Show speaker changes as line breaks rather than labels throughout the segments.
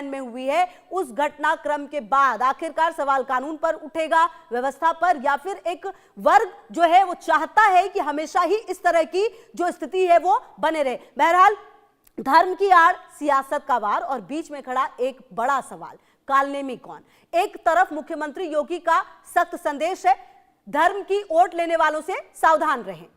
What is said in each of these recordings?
में हुई है, उस घटनाक्रम के बाद आखिरकार सवाल कानून पर उठेगा, व्यवस्था पर, या फिर एक वर्ग जो है वो चाहता है कि हमेशा ही इस तरह की जो स्थिति है वो बने रहे। बहरहाल धर्म की आड़, सियासत का वार और बीच में खड़ा एक बड़ा सवाल, कालनेमी कौन। एक तरफ मुख्यमंत्री योगी का सख्त संदेश है, धर्म की ओट लेने वालों से सावधान रहें।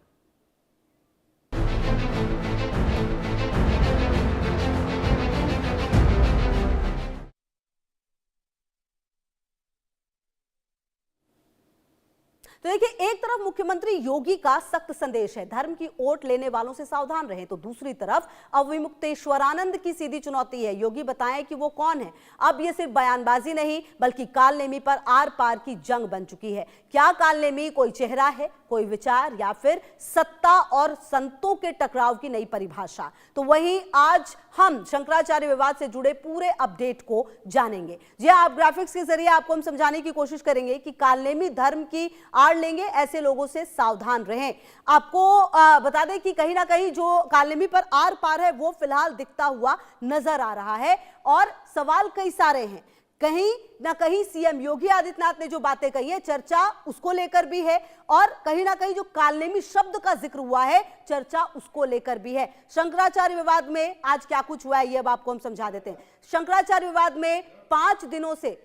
तो देखिए, एक तरफ मुख्यमंत्री योगी का सख्त संदेश है, धर्म की ओट लेने वालों से सावधान रहें, तो दूसरी तरफ अविमुक्तेश्वरानंद की सीधी चुनौती है, योगी बताएं कि वो कौन है। अब ये सिर्फ बयानबाजी नहीं बल्कि कालनेमी पर आर पार की जंग बन चुकी है। क्या कालनेमी कोई चेहरा है, कोई विचार, या फिर सत्ता और संतों के टकराव की नई परिभाषा? तो वहीं आज हम शंकराचार्य विवाद से जुड़े पूरे अपडेट को जानेंगे। जी हाँ, आप ग्राफिक्स के जरिए आपको हम समझाने की कोशिश करेंगे कि कालनेमी धर्म की आड़ लेंगे, ऐसे लोगों से सावधान रहें। आपको बता दें कि कहीं ना कहीं जो कालनेमी पर आर पार है वो फिलहाल दिखता हुआ नजर आ रहा है और सवाल कई सारे हैं। कहीं ना कहीं सीएम योगी आदित्यनाथ ने जो बातें कही है, चर्चा उसको लेकर भी है, और कहीं ना कहीं जो कालनेमी शब्द का जिक्र हुआ है, चर्चा उसको लेकर भी है। शंकराचार्य विवाद में आज क्या कुछ हुआ है ये अब आपको हम समझा देते हैं। शंकराचार्य विवाद में 5 दिनों से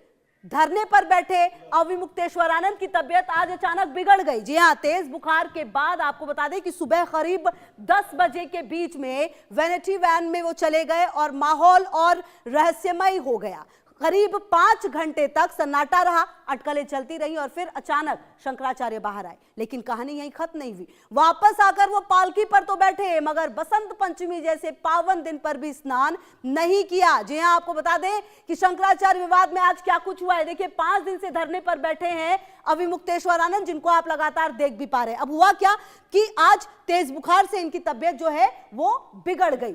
धरने पर बैठे अविमुक्तेश्वरानंद की तबीयत आज अचानक बिगड़ गई। जी हां, तेज बुखार के बाद आपको बता दें कि सुबह करीब 10 बजे के बीच में वैनिटी वैन में वो चले गए और माहौल और रहस्यमय हो गया। करीब 5 घंटे तक सन्नाटा रहा, अटकलें चलती रही और फिर अचानक शंकराचार्य बाहर आए। लेकिन कहानी यहीं खत्म नहीं हुई, वापस आकर वो पालकी पर तो बैठे मगर बसंत पंचमी जैसे पावन दिन पर भी स्नान नहीं किया। जी हां, आपको बता दें कि शंकराचार्य विवाद में आज क्या कुछ हुआ है। देखिए, 5 दिन से धरने पर बैठे हैं अविमुक्तेश्वरानंद, जिनको आप लगातार देख भी पा रहे हैं। अब हुआ क्या कि आज तेज बुखार से इनकी तबीयत जो है वो बिगड़ गई,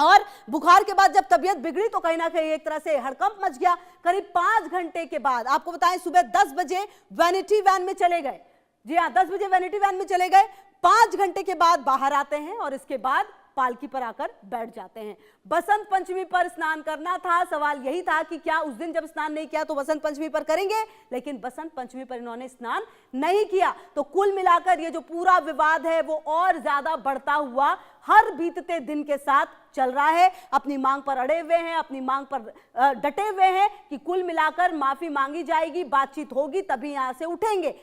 और बुखार के बाद जब तबीयत बिगड़ी तो कहीं ना कहीं एक तरह से हड़कंप मच गया। करीब 5 घंटे के बाद आपको बताएं, सुबह 10 बजे वैनिटी वैन में चले गए। जी हां, 10 बजे वैनिटी वैन में चले गए, 5 घंटे के बाद बाहर आते हैं और इसके बाद पालकी पर आकर बैठ जाते हैं। बसंत पंचमी पर स्नान करना था, सवाल यही था कि क्या उस दिन जब स्नान नहीं किया तो बसंत पंचमी पर करेंगे, लेकिन बसंत पंचमी पर इन्होंने स्नान नहीं किया। तो कुल मिलाकर ये जो पूरा विवाद है वो और ज्यादा बढ़ता हुआ हर बीतते दिन के साथ चल रहा है। अपनी मांग पर अड़े हुए हैं, अपनी मांग पर डटे हुए हैं कि कुल मिलाकर माफी मांगी जाएगी, बातचीत होगी, तभी यहां से उठेंगे।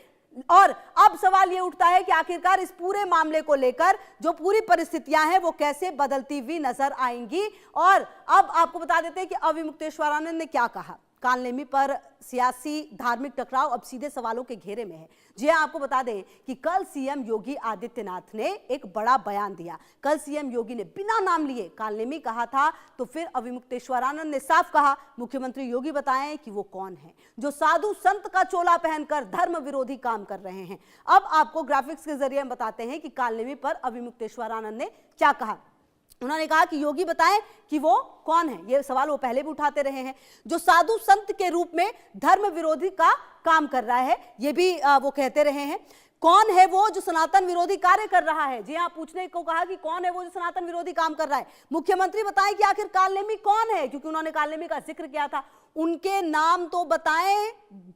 और अब सवाल यह उठता है कि आखिरकार इस पूरे मामले को लेकर जो पूरी परिस्थितियां हैं वो कैसे बदलती हुई नजर आएंगी। और अब आपको बता देते हैं कि अविमुक्तेश्वरानंद ने क्या कहा। कालनेमी पर सियासी धार्मिक टकराव अब सीधे सवालों के घेरे में है। जी हां, आपको बता दें कि कल सीएम योगी आदित्यनाथ ने एक बड़ा बयान दिया। कल सीएम योगी ने बिना नाम लिए कालनेमी कहा था, तो फिर अविमुक्तेश्वरानंद ने साफ कहा, मुख्यमंत्री योगी बताएं कि वो कौन है जो साधु संत का चोला पहनकर धर्म विरोधी काम कर रहे हैं। अब आपको ग्राफिक्स के जरिए हम बताते हैं कि कालनेमी पर अविमुक्तेश्वरानंद ने क्या कहा। उन्होंने कहा कि योगी बताएं कि वो कौन है। ये सवाल वो पहले भी उठाते रहे हैं, जो साधु संत के रूप में धर्म विरोधी का काम कर रहा है, ये भी वो कहते रहे हैं। कौन है वो जो सनातन विरोधी कार्य कर रहा है। जी हां, पूछने को कहा कि कौन है वो जो सनातन विरोधी काम कर रहा है। मुख्यमंत्री बताएं कि आखिर कालनेमी कौन है, क्योंकि उन्होंने कालनेमी का जिक्र किया था। उनके नाम तो बताएं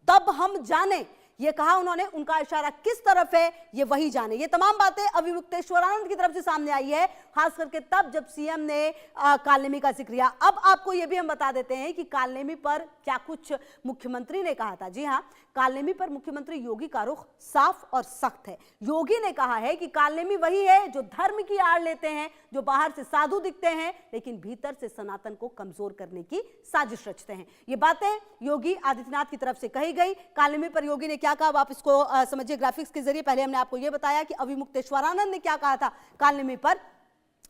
तब हम जाने, ये कहा उन्होंने। उनका इशारा किस तरफ है ये वही जाने। ये तमाम बातें अविमुक्तेश्वरानंद की तरफ से सामने आई है, खास करके तब जब सीएम ने कालनेमी का जिक्र किया। अब आपको ये भी हम बता देते हैं कि कालनेमी पर क्या कुछ मुख्यमंत्री ने कहा था। जी हां, कालनेमी पर मुख्यमंत्री योगी का रुख साफ और सख्त है। योगी ने कहा है कि कालनेमी वही है जो धर्म की आड़ लेते हैं, जो बाहर से साधु दिखते हैं लेकिन भीतर से सनातन को कमजोर करने की साजिश रचते हैं। ये बातें योगी आदित्यनाथ की तरफ से कही गई। कालनेमी पर योगी ने क्या कहा, आप इसको समझिए ग्राफिक्स के जरिए। पहले हमने आपको यह बताया कि अविमुक्तेश्वरानंद ने क्या कहा था कालनेमी पर।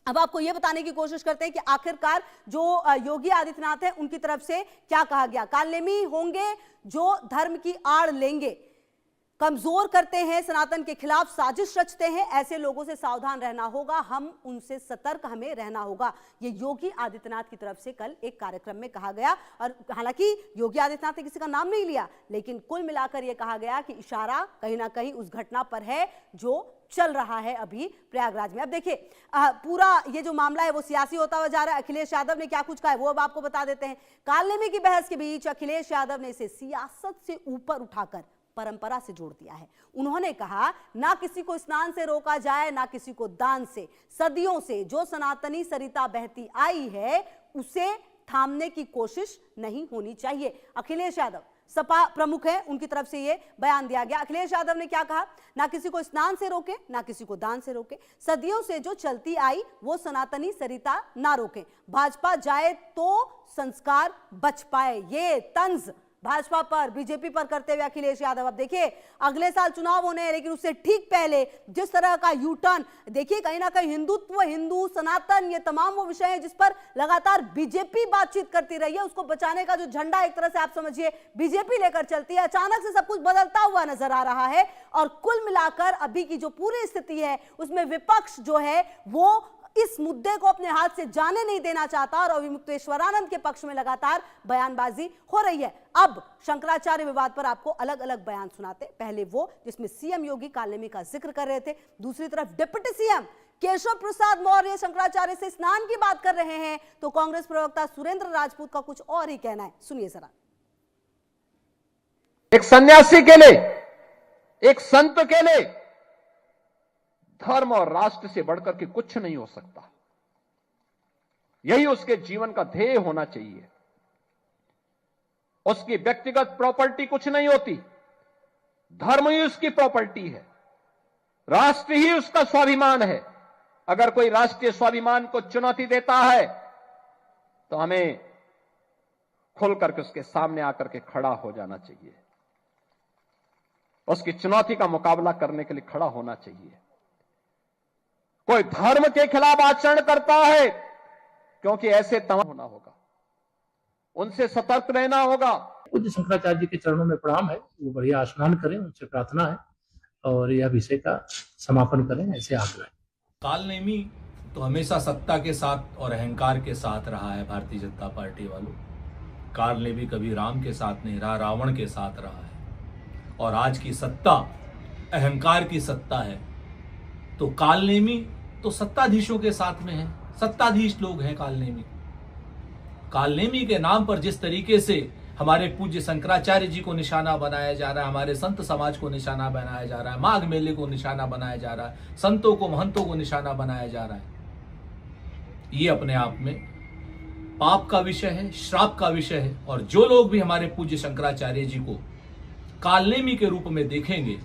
अब आपको यह बताने की कोशिश करते हैं कि आखिरकार जो योगी आदित्यनाथ है उनकी तरफ से क्या कहा गया। कालनेमी होंगे जो धर्म की आड़ लेंगे, कमजोर करते हैं, सनातन के खिलाफ साजिश रचते हैं, ऐसे लोगों से सावधान रहना होगा, हम उनसे सतर्क हमें रहना होगा। ये योगी आदित्यनाथ की तरफ से कल एक कार्यक्रम में कहा गया। और हालांकि योगी आदित्यनाथ ने किसी का नाम नहीं लिया, लेकिन कुल मिलाकर यह कहा गया कि इशारा कहीं ना कहीं उस घटना पर है जो चल रहा है अभी प्रयागराज में। अब देखिए पूरा ये जो मामला है वो सियासी होता हुआ जा रहा है। अखिलेश यादव ने क्या कुछ कहा है वो अब आपको बता देते हैं। कालनेमी की बहस के बीच अखिलेश यादव ने इसे सियासत से ऊपर उठाकर परंपरा से जोड़ दिया है। उन्होंने कहा ना किसी को स्नान से रोका जाए, ना किसी को दान से। सदियों से जो सनातनी सरिता बहती आई है उसे थामने की कोशिश नहीं होनी चाहिए। अखिलेश यादव सपा प्रमुख है, उनकी तरफ से यह बयान दिया गया। अखिलेश यादव ने क्या कहा, ना किसी को स्नान से रोके, ना किसी को दान से रोके। सदियों से जो चलती आई वो सनातनी सरिता ना रोके। भाजपा जाए तो संस्कार बच पाए। ये तंज भाजपा पर, बीजेपी पर करते हुए अखिलेश यादव। अब देखिए अगले साल चुनाव होने हैं, लेकिन उससे ठीक पहले जिस तरह का यू टर्न, देखिए कहीं ना कहीं हिंदुत्व, हिंदू, सनातन, ये तमाम वो विषय हैं जिस पर लगातार बीजेपी बातचीत करती रही है। उसको बचाने का जो झंडा एक तरह से आप समझिए बीजेपी लेकर चलती है, अचानक से सब कुछ बदलता हुआ नजर आ रहा है। और कुल मिलाकर अभी की जो पूरी स्थिति है उसमें विपक्ष जो है वो इस मुद्दे को अपने हाथ से जाने नहीं देना चाहता और अविमुक्तेश्वरानंद के पक्ष में लगातार बयानबाजी हो रही है। अब शंकराचार्य विवाद पर आपको अलग अलग बयान सुनाते। पहले वो जिसमें सीएम योगी कालनेमी का जिक्र कर रहे थे, दूसरी तरफ डिप्टी सीएम केशव प्रसाद मौर्य शंकराचार्य से स्नान की बात कर रहे हैं, तो कांग्रेस प्रवक्ता सुरेंद्र राजपूत का कुछ और ही कहना है। सुनिए जरा।
एक सन्यासी के लिए, एक संत के लिए धर्म और राष्ट्र से बढ़कर के कुछ नहीं हो सकता। यही उसके जीवन का ध्येय होना चाहिए। उसकी व्यक्तिगत प्रॉपर्टी कुछ नहीं होती, धर्म ही उसकी प्रॉपर्टी है, राष्ट्र ही उसका स्वाभिमान है। अगर कोई राष्ट्रीय स्वाभिमान को चुनौती देता है तो हमें खुल करके उसके सामने आकर के खड़ा हो जाना चाहिए, उसकी चुनौती का मुकाबला करने के लिए खड़ा होना चाहिए। कोई धर्म के खिलाफ आचरण करता है, क्योंकि ऐसे तमाम होना होगा, उनसे सतर्क रहना होगा।
पूज्य शंकराचार्य जी के चरणों में प्रणाम है, वो बढ़िया स्नान करें, उनसे प्रार्थना है और यह विषय का समापन करें, ऐसे आग्रह है।
कालनेमी तो हमेशा सत्ता के साथ और अहंकार के साथ रहा है भारतीय जनता पार्टी वालों। कालनेमी कभी राम के साथ नहीं रहा, रावण के साथ रहा है। और आज की सत्ता अहंकार की सत्ता है, तो कालनेमी तो सत्ताधीशों के साथ में है, सत्ताधीश लोग हैं कालनेमी। कालनेमी के नाम पर जिस तरीके से हमारे पूज्य शंकराचार्य जी को निशाना बनाया जा रहा है, हमारे संत समाज को निशाना बनाया जा रहा है, माघ मेले को निशाना बनाया जा रहा है, संतों को महंतों को निशाना बनाया जा रहा है, ये अपने आप में पाप का विषय है, श्राप का विषय है। और जो लोग भी हमारे पूज्य शंकराचार्य जी को कालनेमी के रूप में देखेंगे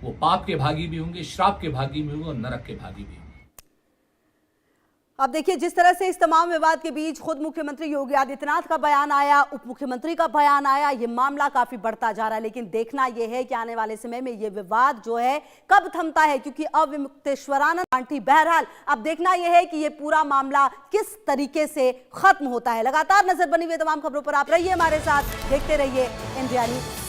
वो पाप के भागी भी होंगे, श्राप के भागी भी होंगे और नरक के भागी भी होंगे।
अब देखिए जिस तरह से इस तमाम विवाद के बीच खुद मुख्यमंत्री योगी आदित्यनाथ का बयान आया, उप मुख्यमंत्री का बयान आया, ये मामला काफी बढ़ता जा रहा है। लेकिन देखना यह है कि आने वाले समय में ये विवाद जो है कब थमता है, क्योंकि अविमुक्तेश्वरानंद पार्टी, बहरहाल अब देखना यह है कि ये पूरा मामला किस तरीके से खत्म होता है। लगातार नजर बनी हुई तमाम खबरों पर आप रहिए हमारे साथ, देखते रहिए इंडिया न्यूज।